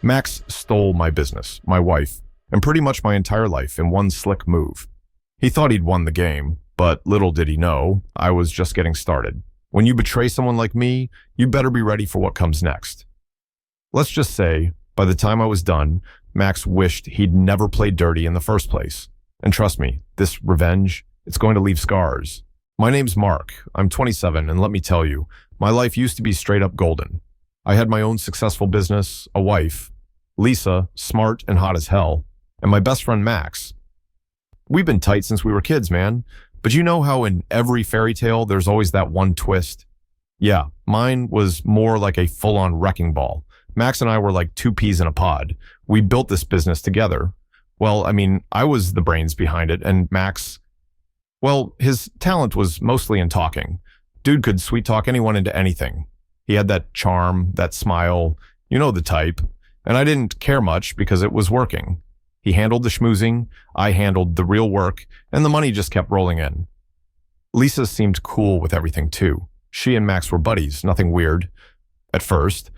Max stole my business, my wife, and pretty much my entire life in one slick move. He thought he'd won the game, but little did he know, I was just getting started. When you betray someone like me, you better be ready for what comes next. Let's just say, by the time I was done, Max wished he'd never played dirty in the first place. And trust me, this revenge, it's going to leave scars. My name's Mark, I'm 27, and let me tell you, my life used to be straight up golden. I had my own successful business, a wife, Lisa, smart and hot as hell, and my best friend Max. We've been tight since we were kids, man. But you know how in every fairy tale there's always that one twist? Yeah, mine was more like a full-on wrecking ball. Max and I were like two peas in a pod. We built this business together. Well, I was the brains behind it, and Max, well, his talent was mostly in talking. Dude could sweet talk anyone into anything. He had that charm, that smile, you know the type. And I didn't care much because it was working. He handled the schmoozing, I handled the real work, and the money just kept rolling in. Lisa seemed cool with everything too. She and Max were buddies, nothing weird, at first.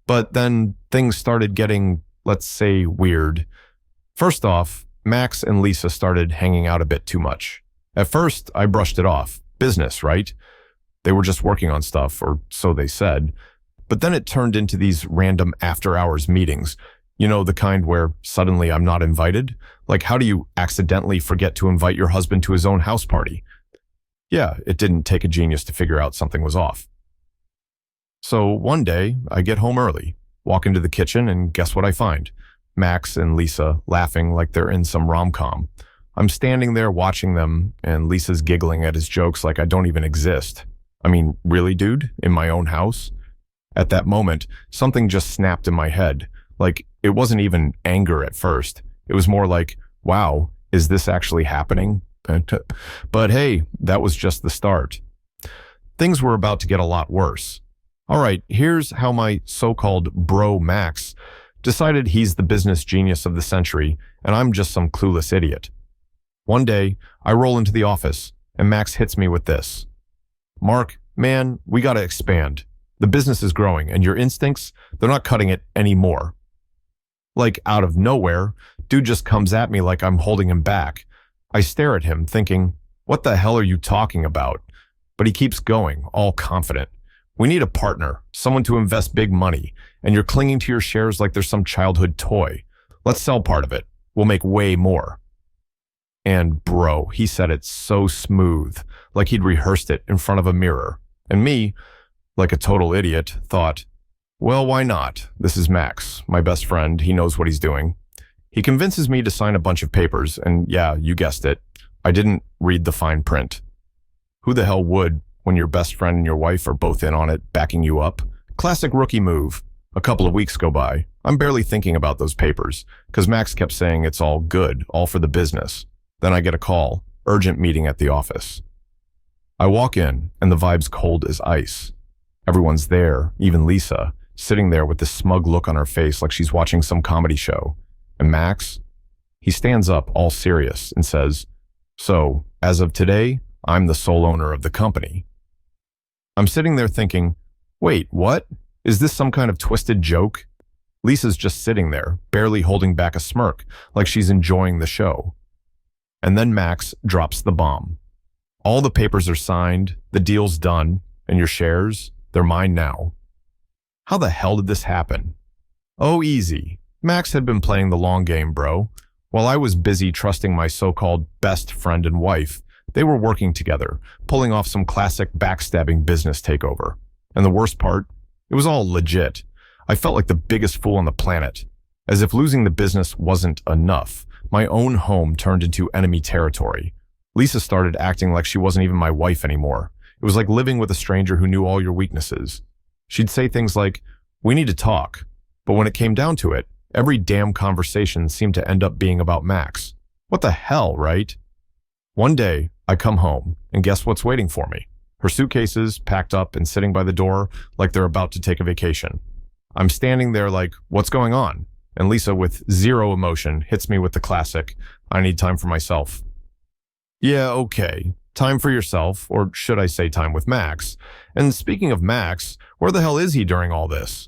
But then things started getting, let's say, weird. First off, Max and Lisa started hanging out a bit too much. At first, I brushed it off. Business, right? They were just working on stuff, or so they said. But then it turned into these random after-hours meetings. You know, the kind where suddenly I'm not invited? Like, how do you accidentally forget to invite your husband to his own house party? Yeah, it didn't take a genius to figure out something was off. So one day, I get home early, walk into the kitchen, and guess what I find? Max and Lisa laughing like they're in some rom-com. I'm standing there watching them, and Lisa's giggling at his jokes like I don't even exist. Really, dude? In my own house? At that moment, something just snapped in my head. Like, it wasn't even anger at first. It was more like, wow, is this actually happening? But hey, that was just the start. Things were about to get a lot worse. All right, here's how my so-called bro Max decided he's the business genius of the century, and I'm just some clueless idiot. One day, I roll into the office, and Max hits me with this. Mark, man, we gotta expand. The business is growing, and your instincts, they're not cutting it anymore. Like, out of nowhere, dude just comes at me like I'm holding him back. I stare at him, thinking, what the hell are you talking about? But he keeps going, all confident. We need a partner, someone to invest big money, and you're clinging to your shares like there's some childhood toy. Let's sell part of it. We'll make way more. And bro, he said it so smooth, like he'd rehearsed it in front of a mirror. And me, like a total idiot, thought, well, why not? This is Max, my best friend. He knows what he's doing. He convinces me to sign a bunch of papers, and yeah, you guessed it. I didn't read the fine print. Who the hell would when your best friend and your wife are both in on it, backing you up? Classic rookie move. A couple of weeks go by. I'm barely thinking about those papers, because Max kept saying it's all good, all for the business. Then I get a call, urgent meeting at the office. I walk in, and the vibe's cold as ice. Everyone's there, even Lisa, sitting there with this smug look on her face like she's watching some comedy show. And Max? He stands up, all serious, and says, so, as of today, I'm the sole owner of the company. I'm sitting there thinking, wait, what? Is this some kind of twisted joke? Lisa's just sitting there, barely holding back a smirk, like she's enjoying the show. And then Max drops the bomb. All the papers are signed, the deal's done, and your shares, they're mine now. How the hell did this happen? Oh, easy. Max had been playing the long game, bro. While I was busy trusting my so-called best friend and wife, they were working together, pulling off some classic backstabbing business takeover. And the worst part, it was all legit. I felt like the biggest fool on the planet. As if losing the business wasn't enough, my own home turned into enemy territory. Lisa started acting like she wasn't even my wife anymore. It was like living with a stranger who knew all your weaknesses. She'd say things like, we need to talk. But when it came down to it, every damn conversation seemed to end up being about Max. What the hell, right? One day, I come home, and guess what's waiting for me? Her suitcases packed up and sitting by the door like they're about to take a vacation. I'm standing there like, what's going on? And Lisa, with zero emotion, hits me with the classic, I need time for myself. Yeah, okay. Time for yourself, or should I say time with Max? And speaking of Max, where the hell is he during all this?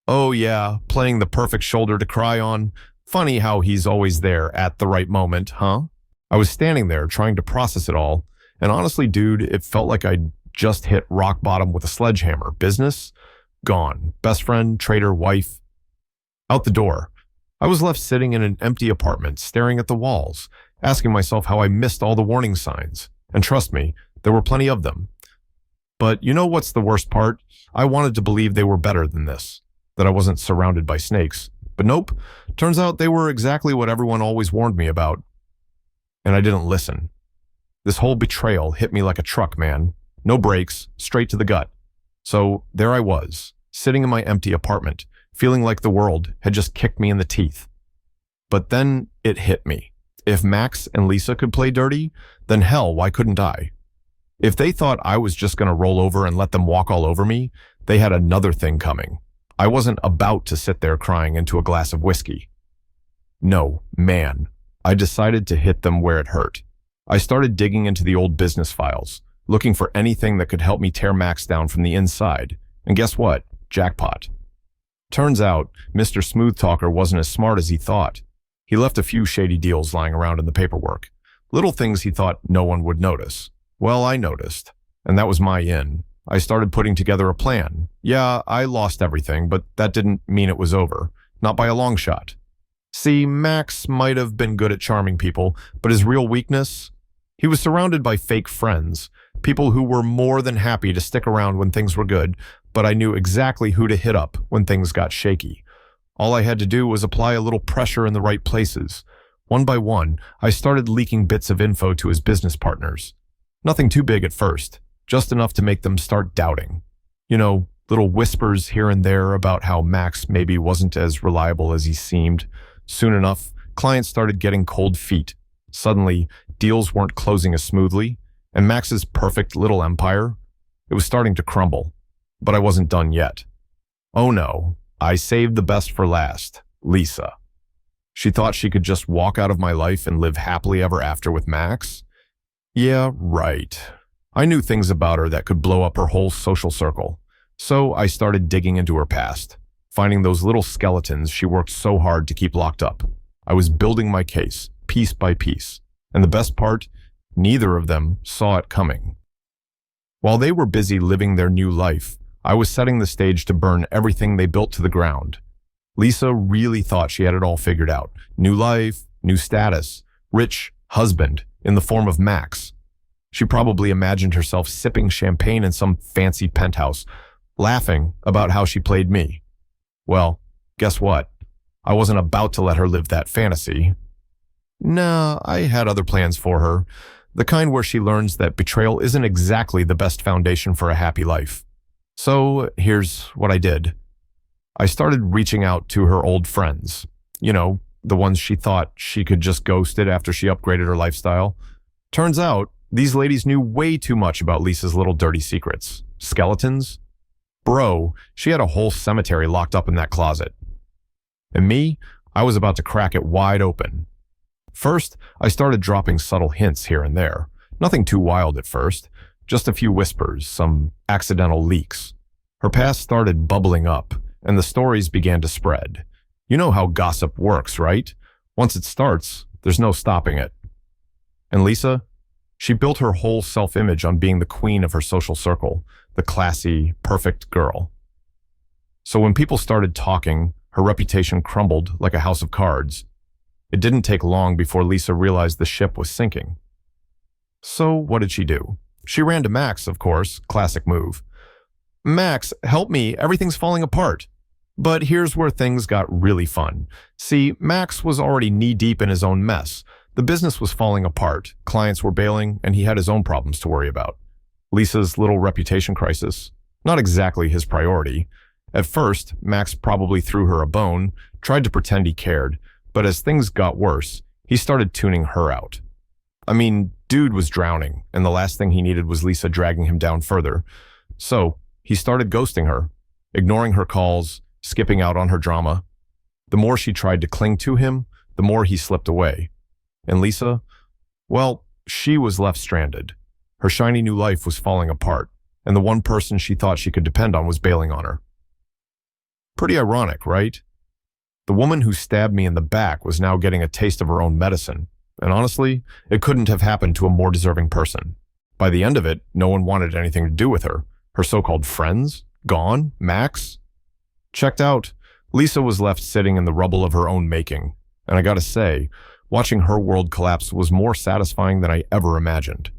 Oh yeah, playing the perfect shoulder to cry on. Funny how he's always there at the right moment, huh? I was standing there trying to process it all, and honestly, dude, it felt like I'd just hit rock bottom with a sledgehammer. Business? Gone. Best friend, traitor, wife, out the door. I was left sitting in an empty apartment, staring at the walls, asking myself how I missed all the warning signs. And trust me, there were plenty of them. But you know what's the worst part? I wanted to believe they were better than this, that I wasn't surrounded by snakes. But nope, turns out they were exactly what everyone always warned me about. And I didn't listen. This whole betrayal hit me like a truck, man. No brakes, straight to the gut. So there I was, sitting in my empty apartment, feeling like the world had just kicked me in the teeth. But then it hit me. If Max and Lisa could play dirty, then hell, why couldn't I? If they thought I was just going to roll over and let them walk all over me, they had another thing coming. I wasn't about to sit there crying into a glass of whiskey. No, man. I decided to hit them where it hurt. I started digging into the old business files, looking for anything that could help me tear Max down from the inside. And guess what? Jackpot. Turns out, Mr. Smooth Talker wasn't as smart as he thought. He left a few shady deals lying around in the paperwork. Little things he thought no one would notice. Well, I noticed. And that was my in. I started putting together a plan. Yeah, I lost everything, but that didn't mean it was over. Not by a long shot. See, Max might have been good at charming people, but his real weakness? He was surrounded by fake friends, people who were more than happy to stick around when things were good, but I knew exactly who to hit up when things got shaky. All I had to do was apply a little pressure in the right places. One by one, I started leaking bits of info to his business partners. Nothing too big at first, just enough to make them start doubting. You know, little whispers here and there about how Max maybe wasn't as reliable as he seemed. Soon enough, clients started getting cold feet. Suddenly, deals weren't closing as smoothly, and Max's perfect little empire, it was starting to crumble. But I wasn't done yet. Oh no, I saved the best for last, Lisa. She thought she could just walk out of my life and live happily ever after with Max? Yeah, right. I knew things about her that could blow up her whole social circle. So I started digging into her past, finding those little skeletons she worked so hard to keep locked up. I was building my case, piece by piece. And the best part, neither of them saw it coming. While they were busy living their new life, I was setting the stage to burn everything they built to the ground. Lisa really thought she had it all figured out. New life, new status, rich husband in the form of Max. She probably imagined herself sipping champagne in some fancy penthouse, laughing about how she played me. Well, guess what? I wasn't about to let her live that fantasy. Nah, I had other plans for her. The kind where she learns that betrayal isn't exactly the best foundation for a happy life. So here's what I did. I started reaching out to her old friends. You know, the ones she thought she could just ghost it after she upgraded her lifestyle. Turns out, these ladies knew way too much about Lisa's little dirty secrets. Skeletons? Bro, she had a whole cemetery locked up in that closet. And me, I was about to crack it wide open. First, I started dropping subtle hints here and there. Nothing too wild at first. Just a few whispers, some accidental leaks. Her past started bubbling up, and the stories began to spread. You know how gossip works, right? Once it starts, there's no stopping it. And Lisa? She built her whole self-image on being the queen of her social circle, the classy, perfect girl. So when people started talking, her reputation crumbled like a house of cards. It didn't take long before Lisa realized the ship was sinking. So what did she do? She ran to Max, of course, classic move. Max, help me, everything's falling apart. But here's where things got really fun. See, Max was already knee-deep in his own mess. The business was falling apart, clients were bailing, and he had his own problems to worry about. Lisa's little reputation crisis, not exactly his priority. At first, Max probably threw her a bone, tried to pretend he cared, but as things got worse, he started tuning her out. I mean, dude was drowning, and the last thing he needed was Lisa dragging him down further. So, he started ghosting her, ignoring her calls, skipping out on her drama. The more she tried to cling to him, the more he slipped away. And Lisa? Well, she was left stranded. Her shiny new life was falling apart, and the one person she thought she could depend on was bailing on her. Pretty ironic, right? The woman who stabbed me in the back was now getting a taste of her own medicine, and honestly, it couldn't have happened to a more deserving person. By the end of it, no one wanted anything to do with her. Her so-called friends? Gone? Max? Checked out. Lisa was left sitting in the rubble of her own making, and I gotta say, watching her world collapse was more satisfying than I ever imagined.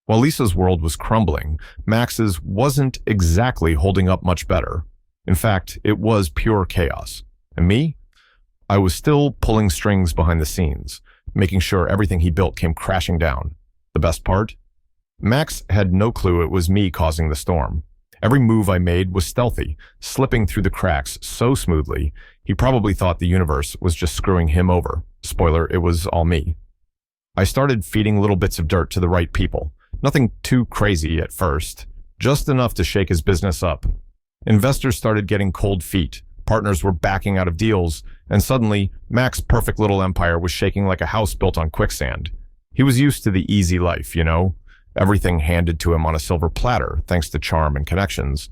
While Lisa's world was crumbling, Max's wasn't exactly holding up much better. In fact, it was pure chaos. And me? I was still pulling strings behind the scenes, making sure everything he built came crashing down. The best part? Max had no clue it was me causing the storm. Every move I made was stealthy, slipping through the cracks so smoothly, he probably thought the universe was just screwing him over. Spoiler, it was all me. I started feeding little bits of dirt to the right people. Nothing too crazy at first, just enough to shake his business up. Investors started getting cold feet, partners were backing out of deals, and suddenly, Max's perfect little empire was shaking like a house built on quicksand. He was used to the easy life, you know? Everything handed to him on a silver platter, thanks to charm and connections.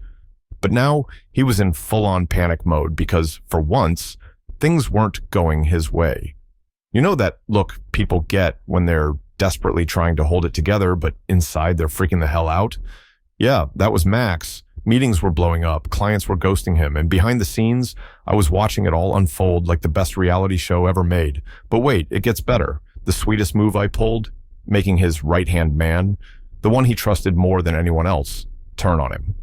But now, he was in full-on panic mode because, for once, things weren't going his way. You know that look people get when they're desperately trying to hold it together, but inside they're freaking the hell out? Yeah, that was Max. Meetings were blowing up, clients were ghosting him, and behind the scenes, I was watching it all unfold like the best reality show ever made. But wait, it gets better. The sweetest move I pulled, making his right-hand man, the one he trusted more than anyone else, turn on him.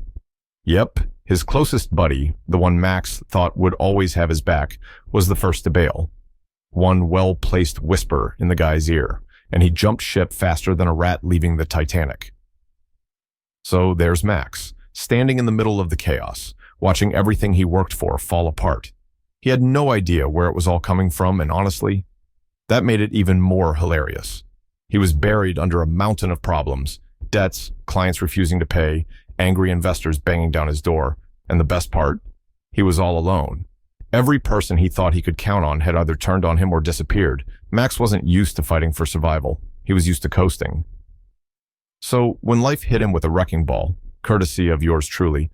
Yep, his closest buddy, the one Max thought would always have his back, was the first to bail. One well-placed whisper in the guy's ear, and he jumped ship faster than a rat leaving the Titanic. So there's Max, standing in the middle of the chaos, watching everything he worked for fall apart. He had no idea where it was all coming from, and honestly, that made it even more hilarious. He was buried under a mountain of problems, debts, clients refusing to pay, angry investors banging down his door, and the best part? He was all alone. Every person he thought he could count on had either turned on him or disappeared. Max wasn't used to fighting for survival. He was used to coasting. So when life hit him with a wrecking ball, courtesy of yours truly,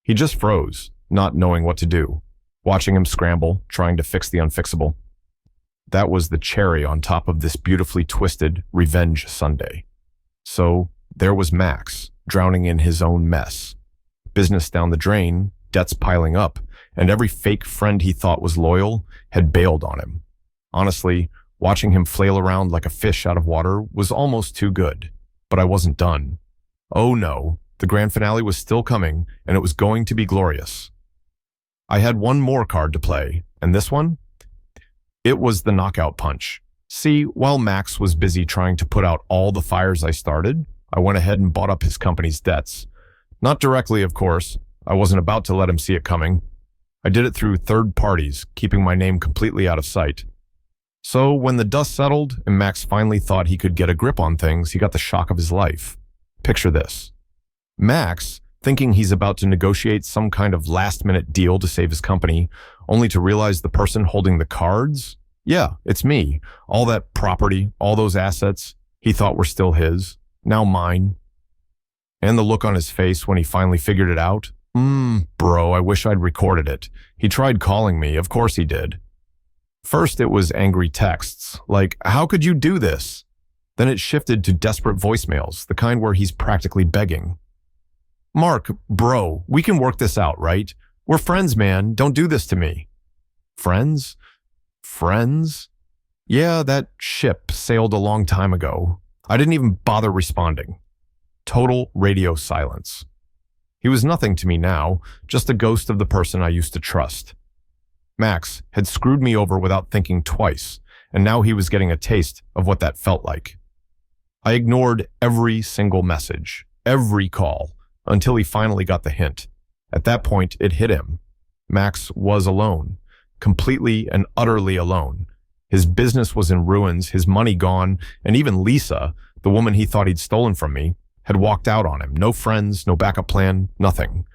he just froze, not knowing what to do, watching him scramble, trying to fix the unfixable. That was the cherry on top of this beautifully twisted revenge sundae. So there was Max, drowning in his own mess. Business down the drain, debts piling up, and every fake friend he thought was loyal had bailed on him. Honestly, watching him flail around like a fish out of water was almost too good. But I wasn't done. Oh no, the grand finale was still coming, and it was going to be glorious. I had one more card to play, and this one? It was the knockout punch. See, while Max was busy trying to put out all the fires I started, I went ahead and bought up his company's debts. Not directly, of course. I wasn't about to let him see it coming. I did it through third parties, keeping my name completely out of sight. So when the dust settled and Max finally thought he could get a grip on things, he got the shock of his life. Picture this. Max, thinking he's about to negotiate some kind of last-minute deal to save his company, only to realize the person holding the cards? Yeah, it's me. All that property, all those assets he thought were still his, now mine. And the look on his face when he finally figured it out? Bro, I wish I'd recorded it. He tried calling me, of course he did. First it was angry texts, like, how could you do this? Then it shifted to desperate voicemails, the kind where he's practically begging. Mark, bro, we can work this out, right? We're friends, man. Don't do this to me. Friends? Friends? Yeah, that ship sailed a long time ago. I didn't even bother responding. Total radio silence. He was nothing to me now, just a ghost of the person I used to trust. Max had screwed me over without thinking twice, and now he was getting a taste of what that felt like. I ignored every single message, every call, until he finally got the hint. At that point, it hit him. Max was alone, completely and utterly alone. His business was in ruins, his money gone, and even Lisa, the woman he thought he'd stolen from me, had walked out on him. No friends, no backup plan, nothing.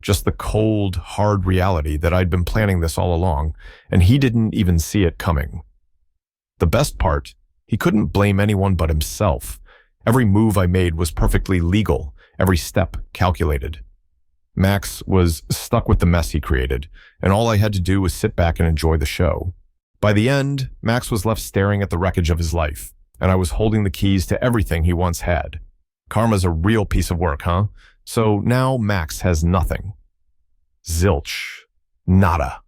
Just the cold, hard reality that I'd been planning this all along, and he didn't even see it coming. The best part, he couldn't blame anyone but himself. Every move I made was perfectly legal, every step calculated. Max was stuck with the mess he created, and all I had to do was sit back and enjoy the show. By the end, Max was left staring at the wreckage of his life, and I was holding the keys to everything he once had. Karma's a real piece of work, huh? So now Max has nothing. Zilch. Nada.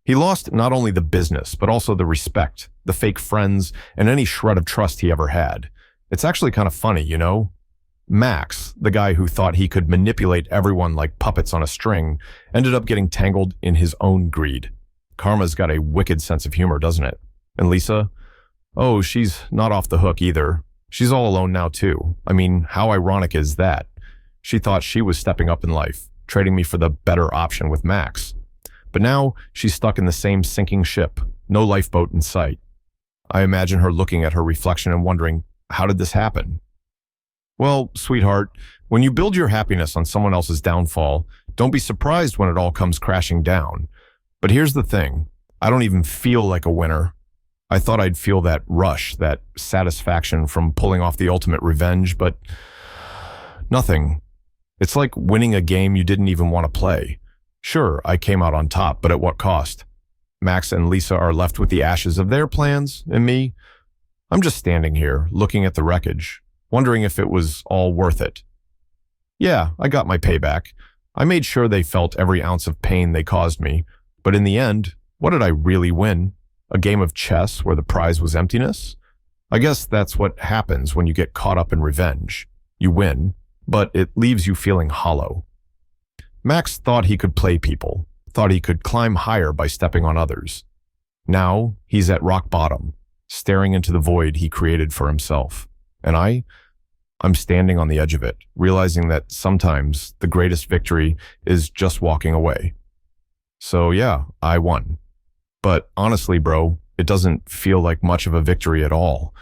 He lost not only the business, but also the respect, the fake friends, and any shred of trust he ever had. It's actually kind of funny, you know? Max, the guy who thought he could manipulate everyone like puppets on a string, ended up getting tangled in his own greed. Karma's got a wicked sense of humor, doesn't it? And Lisa? Oh, she's not off the hook either. She's all alone now too. I mean, how ironic is that? She thought she was stepping up in life, trading me for the better option with Max. But now she's stuck in the same sinking ship, no lifeboat in sight. I imagine her looking at her reflection and wondering, how did this happen? Well, sweetheart, when you build your happiness on someone else's downfall, don't be surprised when it all comes crashing down. But here's the thing, I don't even feel like a winner. I thought I'd feel that rush, that satisfaction from pulling off the ultimate revenge, but nothing. It's like winning a game you didn't even want to play. Sure, I came out on top, but at what cost? Max and Lisa are left with the ashes of their plans, and me? I'm just standing here, looking at the wreckage, wondering if it was all worth it. Yeah, I got my payback. I made sure they felt every ounce of pain they caused me, but in the end, what did I really win? A game of chess where the prize was emptiness? I guess that's what happens when you get caught up in revenge. You win, but it leaves you feeling hollow. Max thought he could play people, thought he could climb higher by stepping on others. Now, he's at rock bottom, staring into the void he created for himself. And I'm standing on the edge of it, realizing that sometimes the greatest victory is just walking away. So yeah, I won. But honestly, bro, it doesn't feel like much of a victory at all.